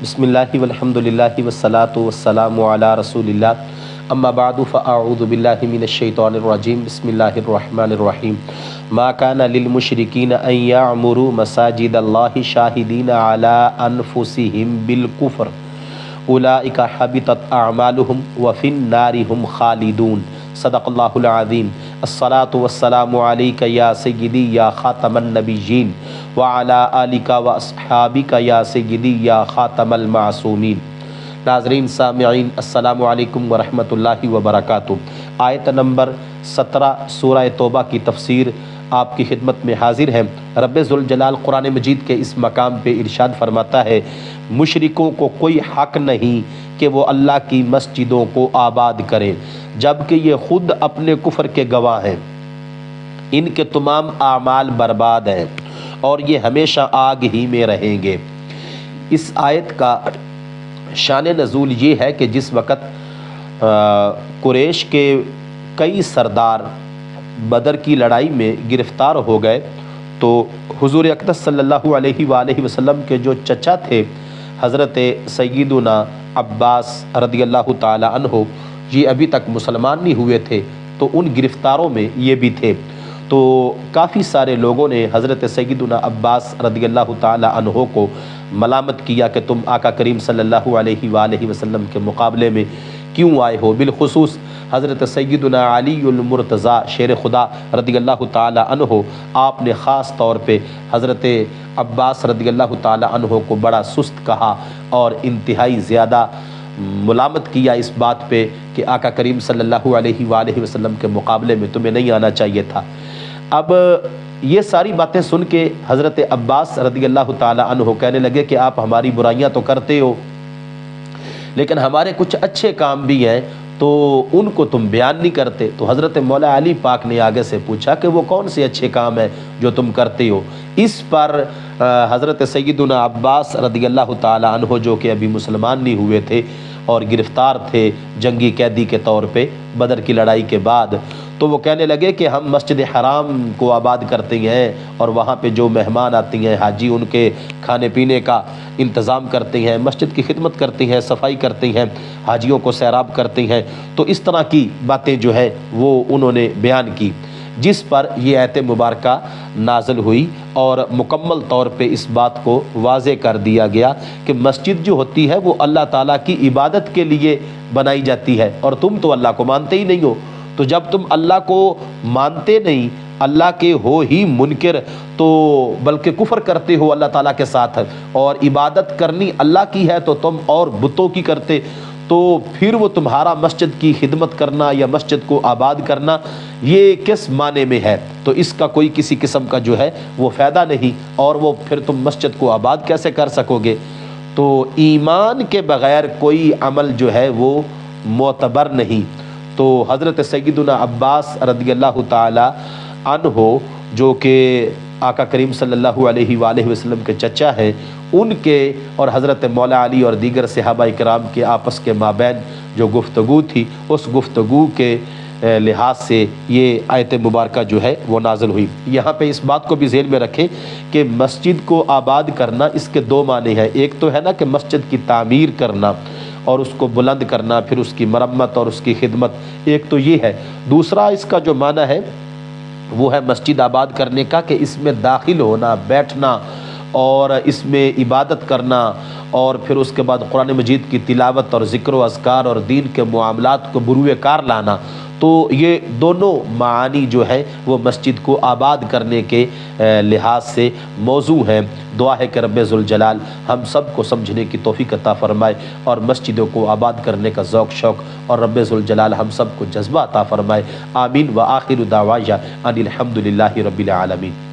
بسم اللہ والحمد للہ والصلاة والسلام علی رسول اللہ اما بعد فاعوذ باللہ من الشیطان الرجیم بسم اللہ الرحمن الرحیم ما کان للمشرکین ان یعمروا مساجد اللہ شاہدین علی انفسہم بالکفر اولئک حبطت اعمالہم وفی النار ہم خالدون صدق اللہ العظیم الصلاة والسلام علیک یا سیدی یا خاتم النبیین وعلی آلک و اصحابک یا سیدی یا خاتم المعصومین۔ ناظرین سامعین السلام علیکم ورحمۃ اللہ وبرکاتہ۔ آیت نمبر 17 سورہ توبہ کی تفسیر آپ کی خدمت میں حاضر ہے۔ رب ذوالجلال قرآن مجید کے اس مقام پہ ارشاد فرماتا ہے، مشرکوں کو کوئی حق نہیں کہ وہ اللہ کی مسجدوں کو آباد کریں جبکہ یہ خود اپنے کفر کے گواہ ہیں، ان کے تمام اعمال برباد ہیں اور یہ ہمیشہ آگ ہی میں رہیں گے۔ اس آیت کا شان نزول یہ ہے کہ جس وقت قریش کے کئی سردار بدر کی لڑائی میں گرفتار ہو گئے تو حضور اقدس صلی اللہ علیہ وآلہ وسلم کے جو چچا تھے حضرت سیدنا عباس رضی اللہ تعالی عنہ، یہ ابھی تک مسلمان نہیں ہوئے تھے، تو ان گرفتاروں میں یہ بھی تھے۔ تو کافی سارے لوگوں نے حضرت سیدنا عباس رضی اللہ تعالی عنہ کو ملامت کیا کہ تم آقا کریم صلی اللہ علیہ وآلہ وسلم کے مقابلے میں کیوں آئے ہو۔ بالخصوص حضرت سیدنا علی المرتضیٰ شیر خدا رضی اللہ تعالی عنہ، آپ نے خاص طور پہ حضرت عباس رضی اللہ تعالی عنہ کو بڑا سست کہا اور انتہائی زیادہ ملامت کیا اس بات پہ کہ آقا کریم صلی اللہ علیہ وآلہ وسلم کے مقابلے میں تمہیں نہیں آنا چاہیے تھا۔ اب یہ ساری باتیں سن کے حضرت عباس رضی اللہ تعالی عنہ کہنے لگے کہ آپ ہماری برائیاں تو کرتے ہو لیکن ہمارے کچھ اچھے کام بھی ہیں تو ان کو تم بیان نہیں کرتے۔ تو حضرت مولا علی پاک نے آگے سے پوچھا کہ وہ کون سے اچھے کام ہیں جو تم کرتے ہو۔ اس پر حضرت سیدنا عباس رضی اللہ تعالی عنہ جو کہ ابھی مسلمان نہیں ہوئے تھے اور گرفتار تھے جنگی قیدی کے طور پہ بدر کی لڑائی کے بعد، تو وہ کہنے لگے کہ ہم مسجد حرام کو آباد کرتے ہیں اور وہاں پہ جو مہمان آتی ہیں حاجی ان کے کھانے پینے کا انتظام کرتے ہیں، مسجد کی خدمت کرتے ہیں، صفائی کرتے ہیں، حاجیوں کو سیراب کرتے ہیں۔ تو اس طرح کی باتیں جو ہے وہ انہوں نے بیان کی، جس پر یہ آیت مبارکہ نازل ہوئی اور مکمل طور پہ اس بات کو واضح کر دیا گیا کہ مسجد جو ہوتی ہے وہ اللہ تعالیٰ کی عبادت کے لیے بنائی جاتی ہے اور تم تو اللہ کو مانتے ہی نہیں ہو۔ تو جب تم اللہ کو مانتے نہیں، اللہ کے ہو ہی منکر، تو بلکہ کفر کرتے ہو اللہ تعالیٰ کے ساتھ اور عبادت کرنی اللہ کی ہے تو تم اور بتوں کی کرتے، تو پھر وہ تمہارا مسجد کی خدمت کرنا یا مسجد کو آباد کرنا یہ کس معنی میں ہے؟ تو اس کا کوئی کسی قسم کا جو ہے وہ فائدہ نہیں، اور وہ پھر تم مسجد کو آباد کیسے کر سکو گے؟ تو ایمان کے بغیر کوئی عمل جو ہے وہ معتبر نہیں۔ تو حضرت سیدنا عباس رضی اللہ تعالی عنہ جو کہ آقا کریم صلی اللہ علیہ وآلہ وسلم کے چچا ہیں، ان کے اور حضرت مولا علی اور دیگر صحابہ کرام کے آپس کے مابین جو گفتگو تھی، اس گفتگو کے لحاظ سے یہ آیت مبارکہ جو ہے وہ نازل ہوئی۔ یہاں پہ اس بات کو بھی ذہن میں رکھیں کہ مسجد کو آباد کرنا اس کے دو معنی ہیں۔ ایک تو ہے نا کہ مسجد کی تعمیر کرنا اور اس کو بلند کرنا، پھر اس کی مرمت اور اس کی خدمت، ایک تو یہ ہے۔ دوسرا اس کا جو معنی ہے وہ ہے مسجد آباد کرنے کا کہ اس میں داخل ہونا، بیٹھنا اور اس میں عبادت کرنا اور پھر اس کے بعد قرآن مجید کی تلاوت اور ذکر و اذکار اور دین کے معاملات کو بروئے کار لانا۔ تو یہ دونوں معانی جو ہے وہ مسجد کو آباد کرنے کے لحاظ سے موضوع ہیں۔ دعا ہے کہ رب ذوالجلال ہم سب کو سمجھنے کی توفیق عطا فرمائے اور مسجدوں کو آباد کرنے کا ذوق شوق، اور رب ذوالجلال ہم سب کو جذبہ عطا فرمائے۔ آمین۔ وآخر دعوانا ان الحمد للہ رب العالمین۔